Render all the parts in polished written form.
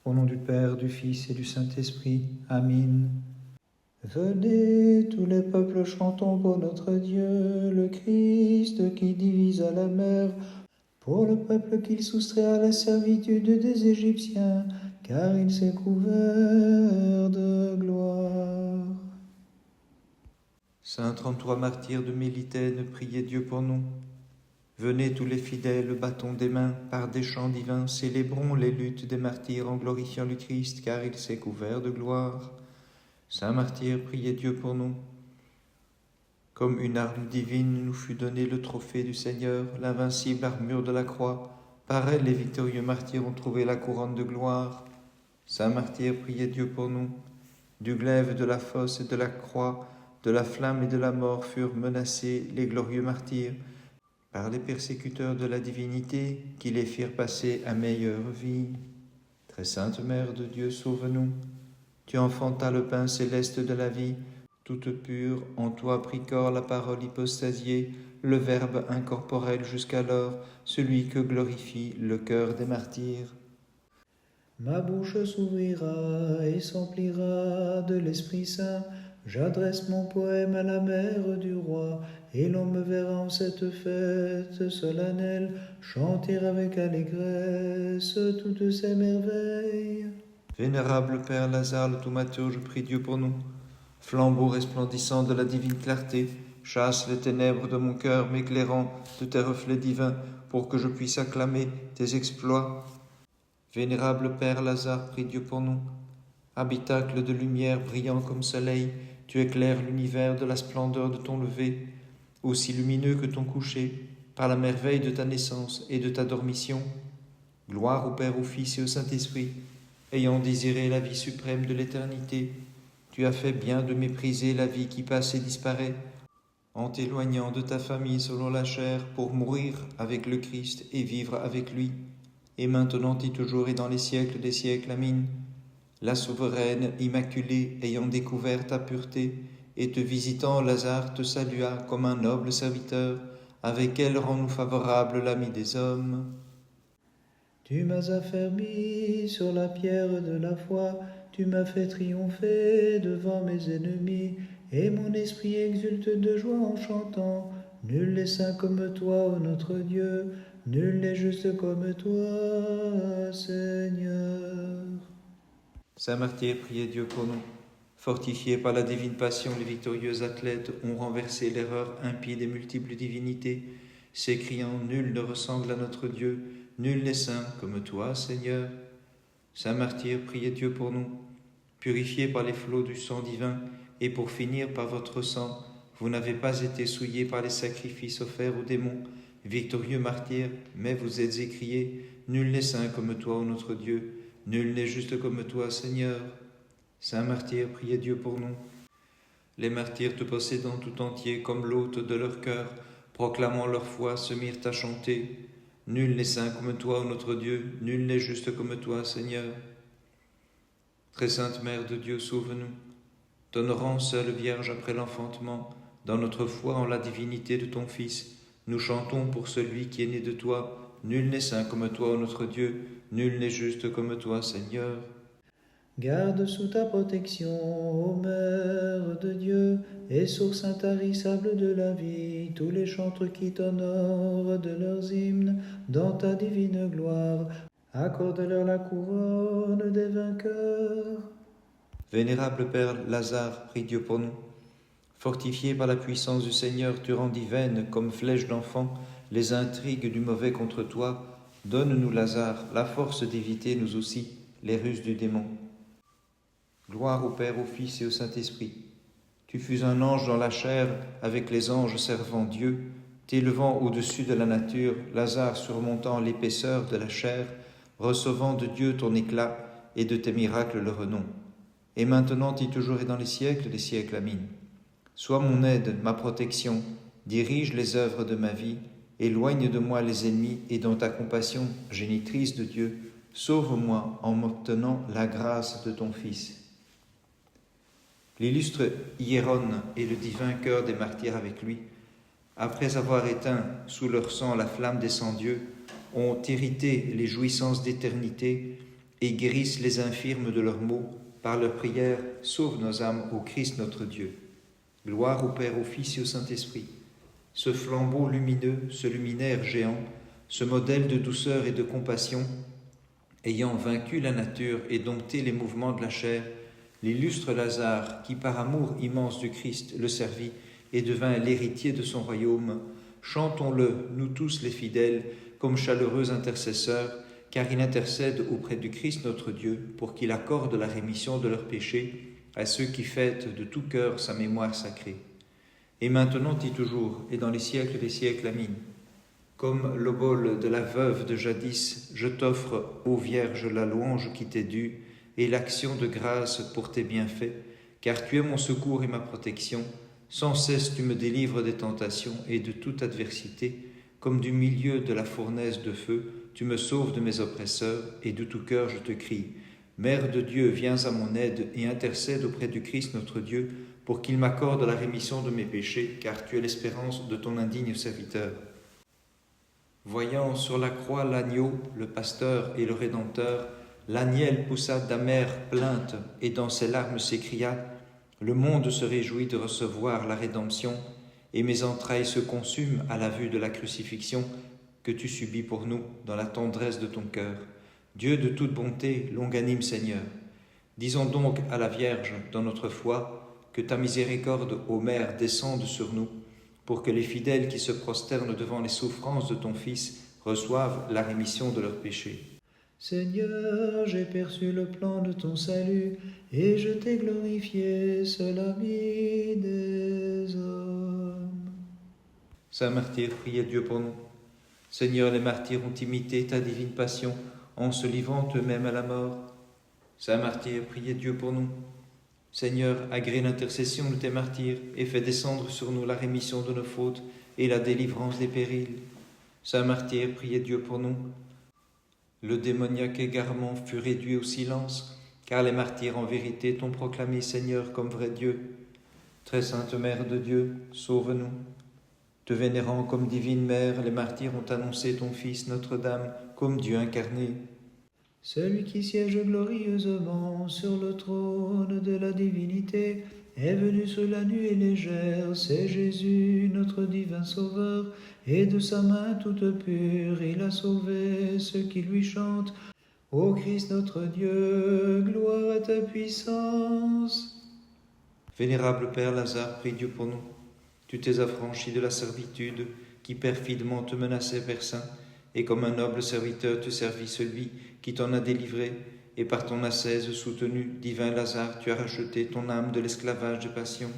Au nom du Père, du Fils et du Saint-Esprit. Amen. Venez, tous les peuples, chantons pour notre Dieu, le Christ qui divise à la mer, pour le peuple qu'il soustrait à la servitude des Égyptiens, car il s'est couvert de gloire. Saint 33 martyrs de Mélitène, priez Dieu pour nous. Venez tous les fidèles, battons des mains, par des chants divins, célébrons les luttes des martyrs en glorifiant le Christ, car il s'est couvert de gloire. Saint martyr, priez Dieu pour nous. Comme une arme divine nous fut donné le trophée du Seigneur, l'invincible armure de la croix. Par elle, les victorieux martyrs ont trouvé la couronne de gloire. Saint martyr, priez Dieu pour nous. Du glaive, de la fosse et de la croix, de la flamme et de la mort furent menacés les glorieux martyrs, par les persécuteurs de la divinité qui les firent passer à meilleure vie. Très sainte Mère de Dieu, sauve-nous. Tu enfantas le pain céleste de la vie, toute pure, en toi prit corps la parole hypostasiée, le Verbe incorporel jusqu'alors, celui que glorifie le cœur des martyrs. Ma bouche s'ouvrira et s'emplira de l'Esprit Saint. J'adresse mon poème à la mère du roi, et l'on me verra en cette fête solennelle chanter avec allégresse toutes ces merveilles. Vénérable Père Lazare le Thaumaturge, prie Dieu pour nous. Flambeau resplendissant de la divine clarté, chasse les ténèbres de mon cœur, m'éclairant de tes reflets divins, pour que je puisse acclamer tes exploits. Vénérable Père Lazare, prie Dieu pour nous. Habitacle de lumière brillant comme soleil, tu éclaires l'univers de la splendeur de ton lever, aussi lumineux que ton coucher, par la merveille de ta naissance et de ta dormition. Gloire au Père, au Fils et au Saint-Esprit, ayant désiré la vie suprême de l'éternité, tu as fait bien de mépriser la vie qui passe et disparaît, en t'éloignant de ta famille selon la chair, pour mourir avec le Christ et vivre avec lui, et maintenant et toujours et dans les siècles des siècles. Amen. La souveraine immaculée, ayant découvert ta pureté, et te visitant, Lazare te salua comme un noble serviteur. Avec elle, rends-nous favorable l'ami des hommes. Tu m'as affermi sur la pierre de la foi, tu m'as fait triompher devant mes ennemis, et mon esprit exulte de joie en chantant. Nul n'est saint comme toi, ô notre Dieu, nul n'est juste comme toi, Seigneur. Saint martyr, priez Dieu pour nous. Fortifiés par la divine passion, les victorieux athlètes ont renversé l'erreur impie des multiples divinités, s'écriant « Nul ne ressemble à notre Dieu, nul n'est saint comme toi, Seigneur. » Saint martyr, priez Dieu pour nous. Purifiés par les flots du sang divin, et pour finir par votre sang, vous n'avez pas été souillés par les sacrifices offerts aux démons, victorieux martyrs, mais vous êtes écriés « Nul n'est saint comme toi, ô notre Dieu, nul n'est juste comme toi, Seigneur. » Saint martyr, priez Dieu pour nous. Les martyrs te possédant tout entier comme l'hôte de leur cœur, proclamant leur foi, se mirent à chanter. Nul n'est saint comme toi, ô notre Dieu, nul n'est juste comme toi, Seigneur. Très sainte Mère de Dieu, sauve-nous. T'honorant seule Vierge après l'enfantement, dans notre foi en la divinité de ton Fils, nous chantons pour celui qui est né de toi. Nul n'est saint comme toi, ô notre Dieu, nul n'est juste comme toi, Seigneur. Garde sous ta protection, ô Mère de Dieu, et source intarissable de la vie, tous les chantres qui t'honorent de leurs hymnes dans ta divine gloire. Accorde-leur la couronne des vainqueurs. Vénérable Père Lazare, prie Dieu pour nous. Fortifié par la puissance du Seigneur, tu rendis vaines, comme flèches d'enfant, les intrigues du mauvais contre toi. Donne-nous, Lazare, la force d'éviter, nous aussi, les ruses du démon. Gloire au Père, au Fils et au Saint-Esprit. Tu fus un ange dans la chair, avec les anges servant Dieu, t'élevant au-dessus de la nature, Lazare surmontant l'épaisseur de la chair, recevant de Dieu ton éclat et de tes miracles le renom. Et maintenant et toujours et dans les siècles des siècles. Amen. Sois mon aide, ma protection, dirige les œuvres de ma vie, éloigne de moi les ennemis, et dans ta compassion, génitrice de Dieu, sauve-moi en m'obtenant la grâce de ton Fils. L'illustre Hiéron et le divin cœur des martyrs avec lui, après avoir éteint sous leur sang la flamme des sans-dieux, ont hérité les jouissances d'éternité et guérisse les infirmes de leurs maux. Par leur prière, sauve nos âmes au Christ notre Dieu. Gloire au Père, au Fils et au Saint-Esprit. Ce flambeau lumineux, ce luminaire géant, ce modèle de douceur et de compassion, ayant vaincu la nature et dompté les mouvements de la chair, l'illustre Lazare, qui par amour immense du Christ le servit et devint l'héritier de son royaume, chantons-le, nous tous les fidèles, comme chaleureux intercesseurs, car il intercède auprès du Christ notre Dieu pour qu'il accorde la rémission de leurs péchés à ceux qui fêtent de tout cœur sa mémoire sacrée. Et maintenant et toujours, et dans les siècles des siècles, Amin. Comme l'obole de la veuve de jadis, je t'offre, ô Vierge, la louange qui t'est due, et l'action de grâce pour tes bienfaits, car tu es mon secours et ma protection. Sans cesse tu me délivres des tentations et de toute adversité, comme du milieu de la fournaise de feu, tu me sauves de mes oppresseurs, et de tout cœur je te crie. Mère de Dieu, viens à mon aide et intercède auprès du Christ notre Dieu, pour qu'il m'accorde la rémission de mes péchés, car tu es l'espérance de ton indigne serviteur. Voyant sur la croix l'agneau, le pasteur et le Rédempteur, l'agnel poussa d'amères plaintes, et dans ses larmes s'écria, « Le monde se réjouit de recevoir la rédemption, et mes entrailles se consument à la vue de la crucifixion que tu subis pour nous dans la tendresse de ton cœur. Dieu de toute bonté, longanime Seigneur, disons donc à la Vierge dans notre foi que ta miséricorde, ô Mère, descende sur nous, pour que les fidèles qui se prosternent devant les souffrances de ton Fils reçoivent la rémission de leurs péchés. Seigneur, j'ai perçu le plan de ton salut, et je t'ai glorifié, seul ami des hommes. Saint martyr, priez Dieu pour nous. Seigneur, les martyrs ont imité ta divine passion en se livrant eux-mêmes à la mort. Saint martyr, priez Dieu pour nous. Seigneur, agrée l'intercession de tes martyrs et fais descendre sur nous la rémission de nos fautes et la délivrance des périls. Saint martyr, priez Dieu pour nous. Le démoniaque égarement fut réduit au silence, car les martyrs en vérité t'ont proclamé Seigneur comme vrai Dieu. Très sainte Mère de Dieu, sauve-nous. Te vénérant comme divine Mère, les martyrs ont annoncé ton Fils Notre-Dame comme Dieu incarné. Celui qui siège glorieusement sur le trône de la divinité est venu sur la nuée légère, c'est Jésus, notre divin Sauveur, et de sa main toute pure, il a sauvé ceux qui lui chantent. Ô Christ notre Dieu, gloire à ta puissance. Vénérable Père Lazare, prie Dieu pour nous. Tu t'es affranchi de la servitude qui perfidement te menaçait, Père Saint, et comme un noble serviteur te servit celui qui t'en a délivré, et par ton ascèse soutenu, divin Lazare, tu as racheté ton âme de l'esclavage de passion.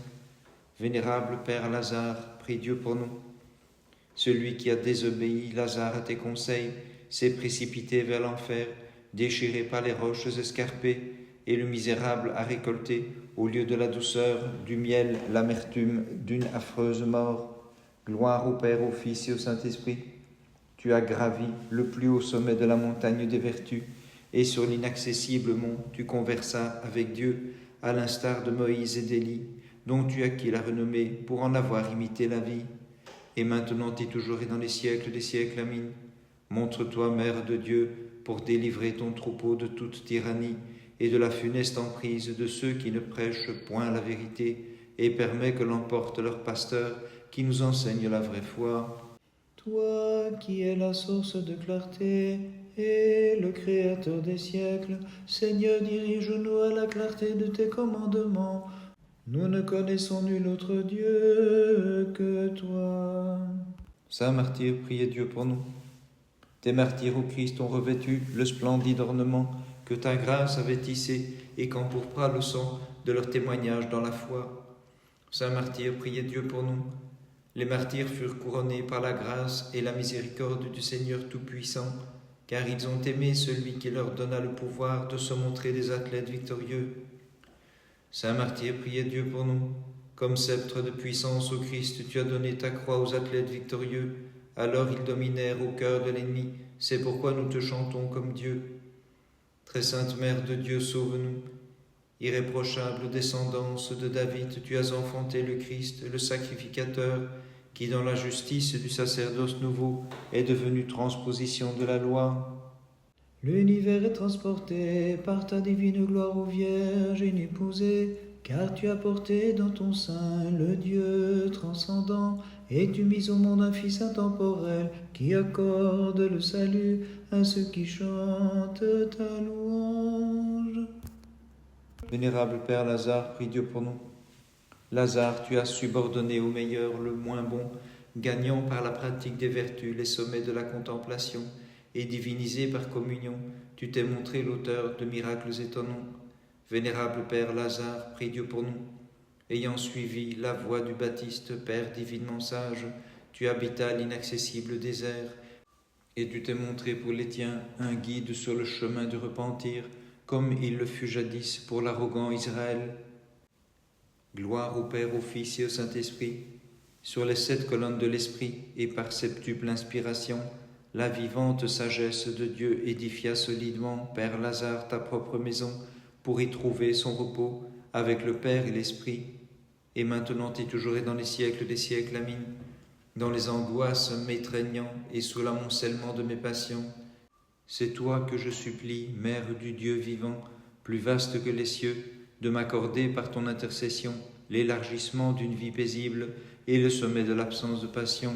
Vénérable Père Lazare, prie Dieu pour nous. Celui qui a désobéi, Lazare, à tes conseils, s'est précipité vers l'enfer, déchiré par les roches escarpées, et le misérable a récolté, au lieu de la douceur, du miel, l'amertume d'une affreuse mort. Gloire au Père, au Fils et au Saint-Esprit. Tu as gravi le plus haut sommet de la montagne des vertus, et sur l'inaccessible mont, tu conversas avec Dieu, à l'instar de Moïse et d'Élie, dont tu acquis la renommée pour en avoir imité la vie. Et maintenant et toujours et dans les siècles des siècles, Amin. Montre-toi, Mère de Dieu, pour délivrer ton troupeau de toute tyrannie et de la funeste emprise de ceux qui ne prêchent point la vérité, et permets que l'emporte leur pasteur qui nous enseigne la vraie foi. Toi qui es la source de clarté et le Créateur des siècles, Seigneur, dirige-nous à la clarté de tes commandements. Nous ne connaissons nul autre Dieu que toi. Saint martyr, priez Dieu pour nous. Tes martyrs au Christ ont revêtu le splendide ornement que ta grâce avait tissé et qu'empourpra le sang de leur témoignage dans la foi. Saint martyr, priez Dieu pour nous. Les martyrs furent couronnés par la grâce et la miséricorde du Seigneur Tout-Puissant, car ils ont aimé celui qui leur donna le pouvoir de se montrer des athlètes victorieux. Saint martyr, priez Dieu pour nous. Comme sceptre de puissance au Christ, tu as donné ta croix aux athlètes victorieux, alors ils dominèrent au cœur de l'ennemi, c'est pourquoi nous te chantons comme Dieu. Très sainte Mère de Dieu, sauve-nous. Irréprochable descendance de David, tu as enfanté le Christ, le sacrificateur, qui dans la justice du sacerdoce nouveau est devenu transposition de la loi. L'univers est transporté par ta divine gloire, ô Vierge inépousée, car tu as porté dans ton sein le Dieu transcendant, et tu mis au monde un Fils intemporel qui accorde le salut à ceux qui chantent ta louange. Vénérable Père Lazare, prie Dieu pour nous. Lazare, tu as subordonné au meilleur le moins bon, gagnant par la pratique des vertus les sommets de la contemplation, et divinisé par communion, tu t'es montré l'auteur de miracles étonnants. Vénérable Père Lazare, prie Dieu pour nous. Ayant suivi la voie du Baptiste, Père divinement sage, tu habitas l'inaccessible désert, et tu t'es montré pour les tiens un guide sur le chemin du repentir, comme il le fut jadis pour l'arrogant Israël. Gloire au Père, au Fils et au Saint-Esprit, sur les 7 colonnes de l'Esprit, et par septuple inspiration, la vivante sagesse de Dieu édifia solidement, Père Lazare, ta propre maison, pour y trouver son repos avec le Père et l'Esprit, et maintenant et toujours et dans les siècles des siècles. Amen. Dans les angoisses m'étreignant et sous l'amoncellement de mes passions, c'est toi que je supplie, Mère du Dieu vivant, plus vaste que les cieux, de m'accorder par ton intercession l'élargissement d'une vie paisible et le sommet de l'absence de passion.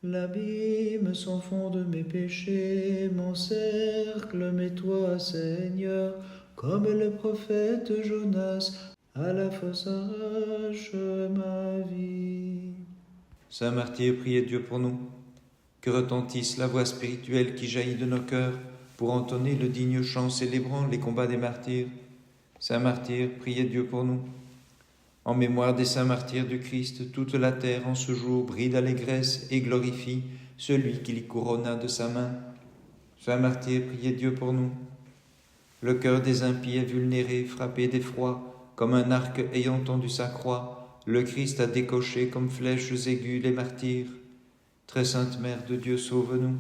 L'abîme sans fond de mes péchés m'encercle, mais toi, Seigneur, comme le prophète Jonas, à la fosse arrache ma vie. Saint martyr, priez Dieu pour nous. Que retentisse la voix spirituelle qui jaillit de nos cœurs pour entonner le digne chant célébrant les combats des martyrs. Saint martyr, priez Dieu pour nous. En mémoire des saints martyrs du Christ, toute la terre en ce jour brille d'allégresse et glorifie celui qui l'y couronna de sa main. Saint martyr, priez Dieu pour nous. Le cœur des impies est vulnéré, frappé d'effroi, comme un arc ayant tendu sa croix. Le Christ a décoché comme flèches aiguës les martyrs. Très sainte Mère de Dieu, sauve-nous.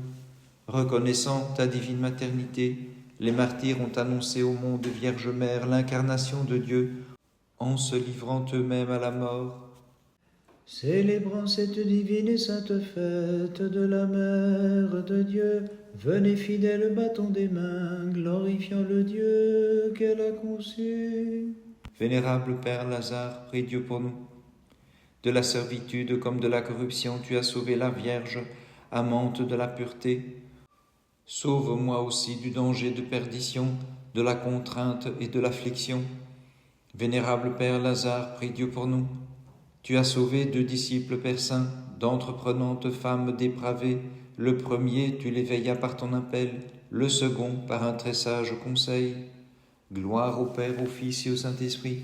Reconnaissant ta divine maternité, les martyrs ont annoncé au monde Vierge Mère l'incarnation de Dieu, en se livrant eux-mêmes à la mort. Célébrant cette divine et sainte fête de la Mère de Dieu, venez fidèles bâtons des mains, glorifiant le Dieu qu'elle a conçu. Vénérable Père Lazare, prie Dieu pour nous. De la servitude comme de la corruption, tu as sauvé la Vierge, amante de la pureté. Sauve-moi aussi du danger de perdition, de la contrainte et de l'affliction. Vénérable Père Lazare, prie Dieu pour nous. Tu as sauvé 2 disciples, Père Saint, d'entreprenantes femmes dépravées. Le premier, tu l'éveillas par ton appel, le second, par un très sage conseil. Gloire au Père, au Fils et au Saint-Esprit,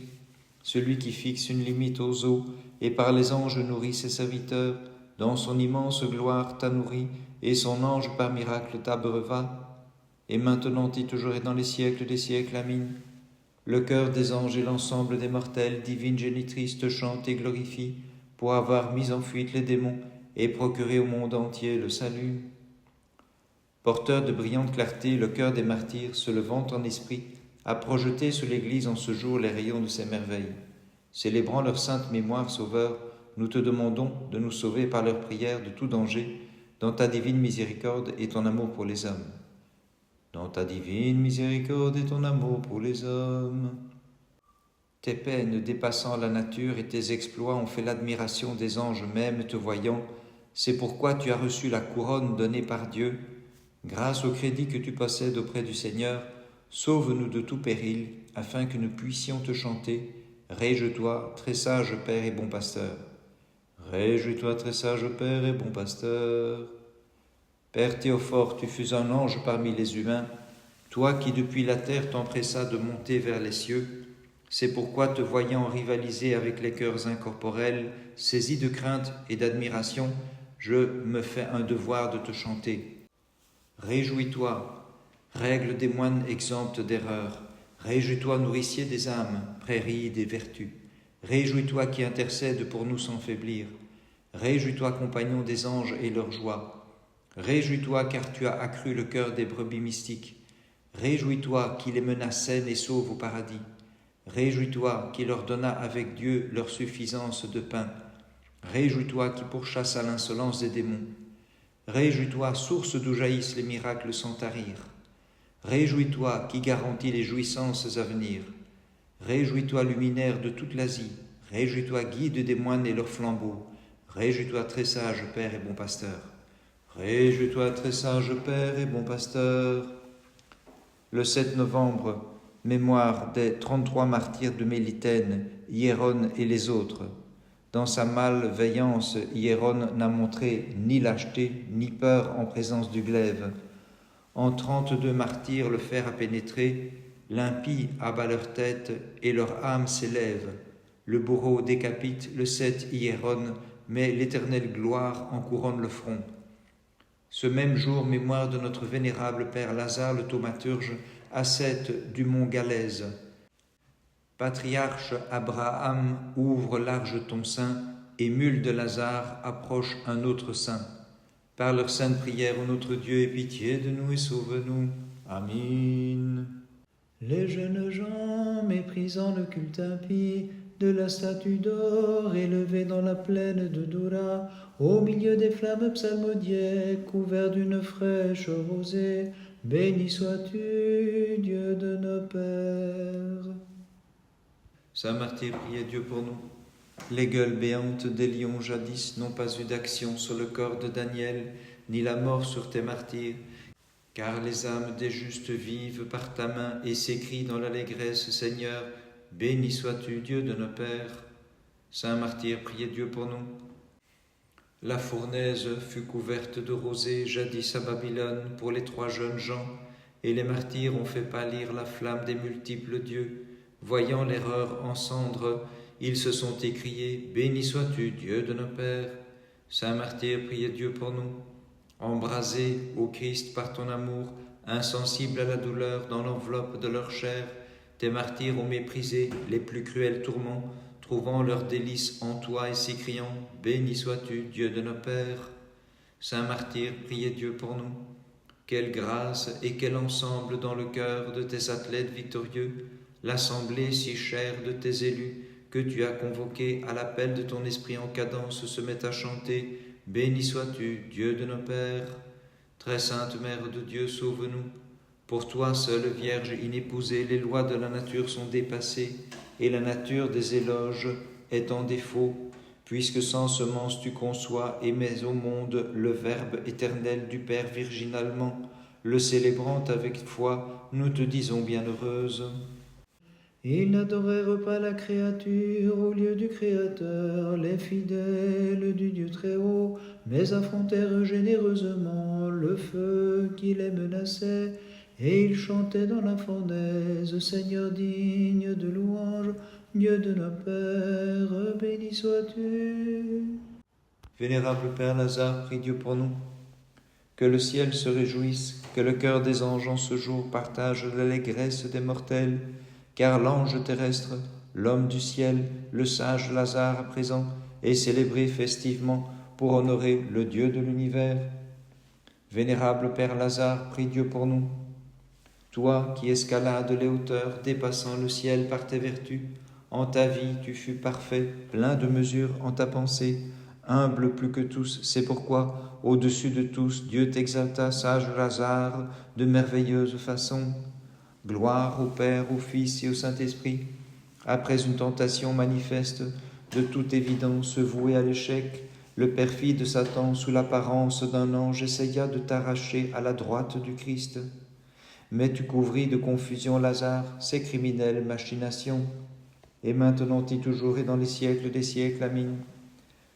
celui qui fixe une limite aux eaux et par les anges nourrit ses serviteurs, dans son immense gloire t'a nourri, et son ange par miracle t'abreuva, et maintenant et toujours et dans les siècles des siècles. Amen. Le chœur des anges et l'ensemble des mortels, divine génitrice, te chante et glorifie, pour avoir mis en fuite les démons et procuré au monde entier le salut. Porteur de brillante clarté, le cœur des martyrs, se levant en esprit, a projeté sur l'Église en ce jour les rayons de ses merveilles. Célébrant leur sainte mémoire, Sauveur, nous te demandons de nous sauver par leurs prières de tout danger, dans ta divine miséricorde et ton amour pour les hommes. Dans ta divine miséricorde et ton amour pour les hommes. Tes peines dépassant la nature et tes exploits ont fait l'admiration des anges même te voyant. C'est pourquoi tu as reçu la couronne donnée par Dieu. Grâce au crédit que tu possèdes auprès du Seigneur, sauve-nous de tout péril, afin que nous puissions te chanter. Réjouis-toi, très sage Père et bon pasteur. Réjouis-toi, très sage Père et bon pasteur. Père Théophore, tu fus un ange parmi les humains, toi qui depuis la terre t'empressa de monter vers les cieux. C'est pourquoi, te voyant rivaliser avec les cœurs incorporels, saisi de crainte et d'admiration, je me fais un devoir de te chanter. Réjouis-toi, règle des moines exemptes d'erreur. Réjouis-toi, nourricier des âmes, prairie des vertus. Réjouis-toi qui intercède pour nous sans faiblir. Réjouis-toi, compagnon des anges et leur joie. Réjouis-toi, car tu as accru le cœur des brebis mystiques. Réjouis-toi, qui les mena saines et sauves au paradis. Réjouis-toi, qui leur donna avec Dieu leur suffisance de pain. Réjouis-toi, qui pourchassa l'insolence des démons. Réjouis-toi, source d'où jaillissent les miracles sans tarir. Réjouis-toi qui garantis les jouissances à venir. Réjouis-toi luminaire de toute l'Asie. Réjouis-toi guide des moines et leurs flambeaux. Réjouis-toi très sage Père et bon pasteur. Réjouis-toi très sage Père et bon pasteur. Le 7 novembre, mémoire des 33 martyrs de Mélitène, Hiéron et les autres. Dans sa malveillance, Hiéron n'a montré ni lâcheté, ni peur en présence du glaive. En 32 martyrs, le fer a pénétré, l'impie abat leur tête et leur âme s'élève. Le bourreau décapite, le 7 Hiéron, mais l'éternelle gloire en couronne le front. Ce même jour, mémoire de notre vénérable Père Lazare le thaumaturge, ascète du mont Galaise. Patriarche Abraham, ouvre large ton sein, et mule de Lazare, approche un autre saint. Par leur sainte prière, ô notre Dieu, aie pitié de nous et sauve-nous. Amen. Les jeunes gens, méprisant le culte impie de la statue d'or élevée dans la plaine de Dora, au milieu des flammes psalmodiées, couvert d'une fraîche rosée, béni sois-tu, Dieu de nos pères. Saint martyr, priez Dieu pour nous. Les gueules béantes des lions jadis n'ont pas eu d'action sur le corps de Daniel, ni la mort sur tes martyrs, car les âmes des justes vivent par ta main et s'écrient dans l'allégresse, Seigneur, béni sois-tu, Dieu de nos pères. Saint martyr, priez Dieu pour nous. La fournaise fut couverte de rosée jadis à Babylone pour les 3 jeunes gens, et les martyrs ont fait pâlir la flamme des multiples dieux. Voyant l'erreur en cendres, ils se sont écriés, béni sois-tu, Dieu de nos pères. Saint martyr, priez Dieu pour nous. Embrasés, ô Christ, par ton amour, insensibles à la douleur dans l'enveloppe de leur chair, tes martyrs ont méprisé les plus cruels tourments, trouvant leur délice en toi et s'écriant, béni sois-tu, Dieu de nos pères. Saint martyr, priez Dieu pour nous. Quelle grâce et quel ensemble dans le cœur de tes athlètes victorieux, l'assemblée si chère de tes élus, que tu as convoqués à l'appel de ton esprit en cadence, se met à chanter, béni sois-tu, Dieu de nos pères. Très sainte Mère de Dieu, sauve-nous. Pour toi seule Vierge inépousée, les lois de la nature sont dépassées, et la nature des éloges est en défaut, puisque sans semence tu conçois et mets au monde le Verbe éternel du Père virginalement, le célébrant avec foi, nous te disons bienheureuse. Ils n'adorèrent pas la créature au lieu du Créateur, les fidèles du Dieu Très-Haut, mais affrontèrent généreusement le feu qui les menaçait, et ils chantaient dans la fournaise, Seigneur digne de louange, Dieu de nos pères, béni sois-tu. Vénérable Père Lazare, prie Dieu pour nous. Que le ciel se réjouisse, que le cœur des anges en ce jour partage l'allégresse des mortels, car l'ange terrestre, l'homme du ciel, le sage Lazare à présent, est célébré festivement pour honorer le Dieu de l'univers. Vénérable Père Lazare, prie Dieu pour nous. Toi qui escalades les hauteurs, dépassant le ciel par tes vertus, en ta vie tu fus parfait, plein de mesure en ta pensée, humble plus que tous, c'est pourquoi, au-dessus de tous, Dieu t'exalta, sage Lazare, de merveilleuse façon. Gloire au Père, au Fils et au Saint-Esprit, après une tentation manifeste, de toute évidence vouée à l'échec, le perfide Satan, sous l'apparence d'un ange, essaya de t'arracher à la droite du Christ. Mais tu couvris de confusion Lazare, ses criminelles machinations, et maintenant et toujours et dans les siècles des siècles, Amen.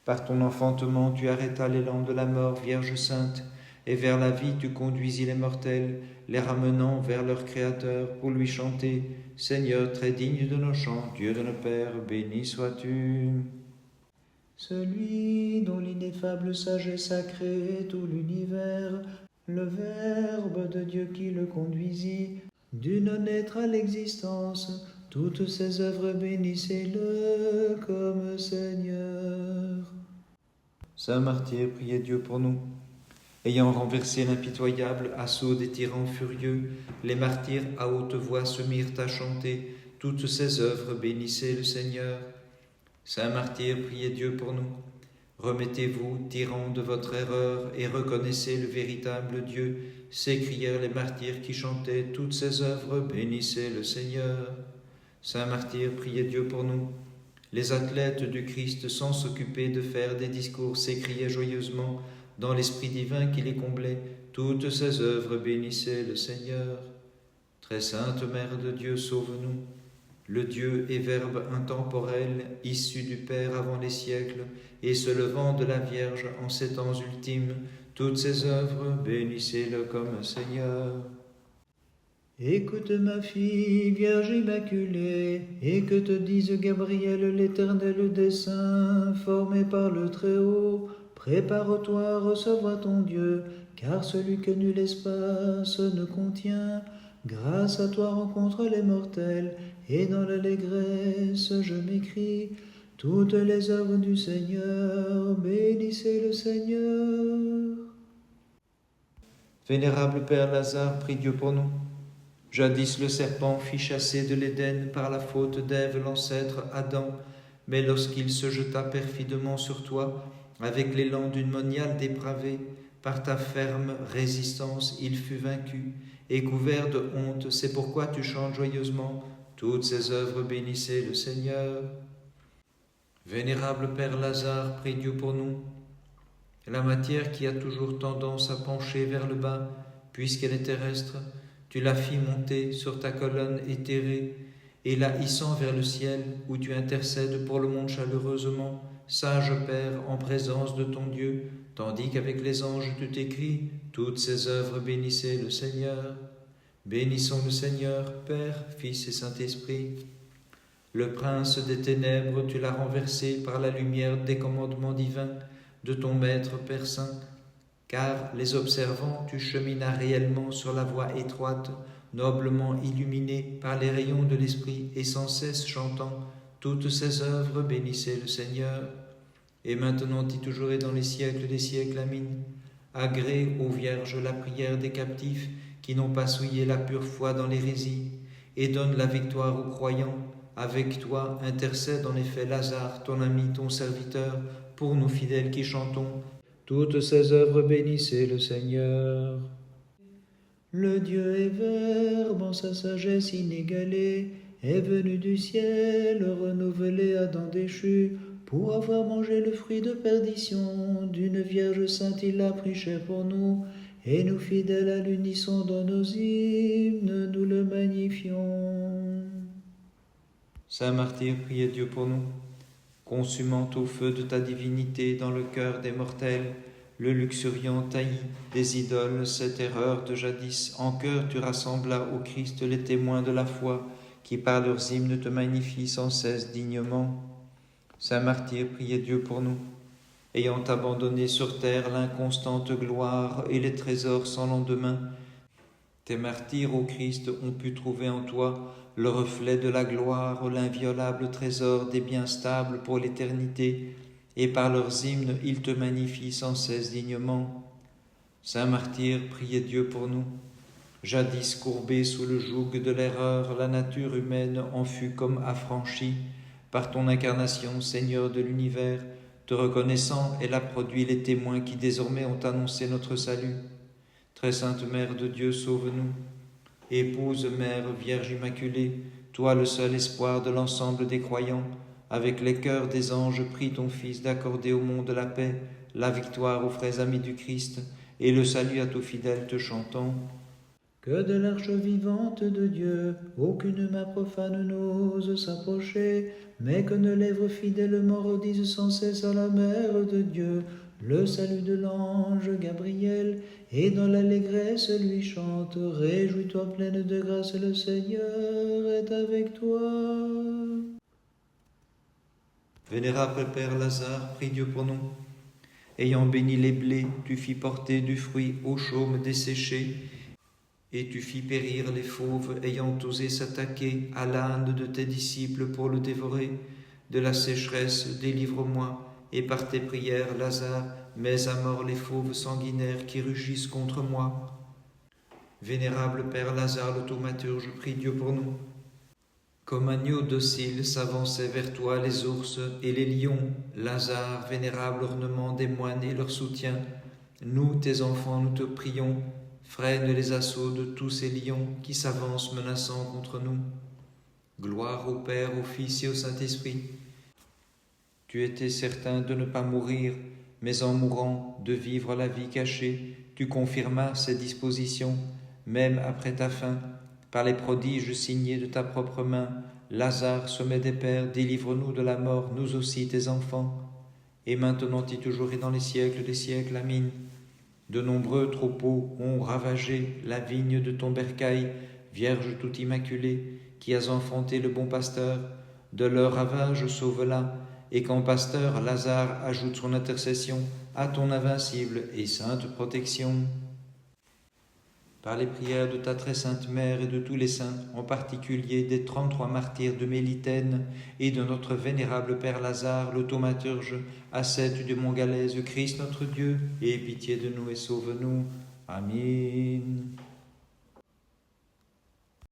Par ton enfantement, tu arrêtas l'élan de la mort, Vierge sainte, et vers la vie tu conduisis les mortels, les ramenant vers leur Créateur pour lui chanter, Seigneur très digne de nos chants, Dieu de nos pères, béni sois-tu. Celui dont l'ineffable sagesse a créé tout l'univers, le Verbe de Dieu qui le conduisit, du non-être à l'existence, toutes ses œuvres bénissez-le comme Seigneur. Saint martyr, priez Dieu pour nous. Ayant renversé l'impitoyable assaut des tyrans furieux, les martyrs à haute voix se mirent à chanter, toutes ses œuvres bénissez le Seigneur. Saint martyr, priez Dieu pour nous. Remettez-vous, tyrans, de votre erreur, et reconnaissez le véritable Dieu, s'écrièrent les martyrs qui chantaient toutes ces œuvres, bénissez le Seigneur. Saint martyr, priez Dieu pour nous. Les athlètes du Christ, sans s'occuper de faire des discours, s'écriaient joyeusement, dans l'Esprit divin qui les comblait, toutes ces œuvres, bénissez le Seigneur. Très sainte Mère de Dieu, sauve-nous. Le Dieu et Verbe intemporel, issu du Père avant les siècles, et se levant de la Vierge en ces temps ultimes, toutes ces œuvres, bénissez-le comme Seigneur. Écoute ma fille, Vierge Immaculée, et que te dise Gabriel, l'éternel des saints, formé par le Très-Haut. Prépare-toi à recevoir ton Dieu, car celui que nul espace ne contient. Grâce à toi rencontre les mortels, et dans l'allégresse je m'écrie. Toutes les œuvres du Seigneur, bénissez le Seigneur. Vénérable Père Lazare, prie Dieu pour nous. Jadis le serpent fit chasser de l'Éden par la faute d'Ève, l'ancêtre Adam, mais lorsqu'il se jeta perfidement sur toi, avec l'élan d'une moniale dépravée, par ta ferme résistance il fut vaincu, et couvert de honte, c'est pourquoi tu chantes joyeusement, toutes ces œuvres bénissez le Seigneur. Vénérable Père Lazare, prie Dieu pour nous. La matière qui a toujours tendance à pencher vers le bas, puisqu'elle est terrestre, tu la fis monter sur ta colonne éthérée, et la hissant vers le ciel, où tu intercèdes pour le monde chaleureusement, sage Père, en présence de ton Dieu, tandis qu'avec les anges tu t'écris, toutes ces œuvres bénissez le Seigneur. Bénissons le Seigneur, Père, Fils et Saint-Esprit. Le prince des ténèbres, tu l'as renversé par la lumière des commandements divins de ton Maître Père Saint, car les observant, tu cheminas réellement sur la voie étroite, noblement illuminée par les rayons de l'Esprit et sans cesse chantant toutes ces œuvres, bénissez le Seigneur. Et maintenant et toujours et dans les siècles des siècles, Amen. Agrée, ô Vierge, la prière des captifs qui n'ont pas souillé la pure foi dans l'hérésie, et donne la victoire aux croyants. Avec toi intercède en effet Lazare, ton ami, ton serviteur, pour nous fidèles qui chantons. Toutes ces œuvres bénissez le Seigneur. Le Dieu est Verbe en sa sagesse inégalée, est venu du ciel renouveler Adam déchu, pour avoir mangé le fruit de perdition. D'une Vierge sainte il a pris chair pour nous, et nous fidèles à l'unisson dans nos hymnes, nous le magnifions. Saint martyr, priez Dieu pour nous. Consumant au feu de ta divinité dans le cœur des mortels, le luxuriant taillis des idoles, cette erreur de jadis, en cœur tu rassemblas au Christ les témoins de la foi, qui par leurs hymnes te magnifient sans cesse dignement. Saint martyr, priez Dieu pour nous. Ayant abandonné sur terre l'inconstante gloire et les trésors sans lendemain, tes martyrs, ô Christ, ont pu trouver en toi le reflet de la gloire, l'inviolable trésor des biens stables pour l'éternité, et par leurs hymnes ils te magnifient sans cesse dignement. Saint martyr, priez Dieu pour nous. Jadis courbée sous le joug de l'erreur, la nature humaine en fut comme affranchie. Par ton incarnation, Seigneur de l'univers, te reconnaissant, elle a produit les témoins qui désormais ont annoncé notre salut. Très sainte Mère de Dieu, sauve-nous. Épouse, Mère, Vierge Immaculée, toi le seul espoir de l'ensemble des croyants, avec les cœurs des anges, prie ton Fils d'accorder au monde la paix, la victoire aux frères amis du Christ, et le salut à tous fidèles te chantant. Que de l'arche vivante de Dieu, aucune main profane n'ose s'approcher, mais que nos lèvres fidèlement redisent sans cesse à la Mère de Dieu le salut de l'ange Gabriel, et dans l'allégresse lui chante. Réjouis-toi pleine de grâce, le Seigneur est avec toi. Vénérable Père Lazare, prie Dieu pour nous. Ayant béni les blés, tu fis porter du fruit aux chaumes desséchés, et tu fis périr les fauves ayant osé s'attaquer à l'âne de tes disciples pour le dévorer. De la sécheresse, délivre-moi, et par tes prières, Lazare, mets à mort les fauves sanguinaires qui rugissent contre moi. Vénérable Père Lazare, le thaumaturge, prie Dieu pour nous. Comme agneaux dociles s'avançaient vers toi les ours et les lions, Lazare, vénérable ornement des moines et leur soutien, nous, tes enfants, nous te prions, freine les assauts de tous ces lions qui s'avancent menaçant contre nous. Gloire au Père, au Fils et au Saint-Esprit. Tu étais certain de ne pas mourir, mais en mourant, de vivre la vie cachée, tu confirmas ces dispositions, même après ta fin, par les prodiges signés de ta propre main. Lazare, sommet des pères, délivre-nous de la mort, nous aussi tes enfants. Et maintenant et toujours et dans les siècles des siècles, Amin. De nombreux troupeaux ont ravagé la vigne de ton bercail, Vierge tout immaculée, qui as enfanté le bon pasteur. De leur ravage sauve-la, et qu'en pasteur Lazare ajoute son intercession à ton invincible et sainte protection. Par les prières de ta très sainte Mère et de tous les saints, en particulier des 33 martyrs de Mélitène et de notre vénérable Père Lazare, le thaumaturge, ascète du mont Galaise, Christ notre Dieu, aie pitié de nous et sauve-nous. Amen.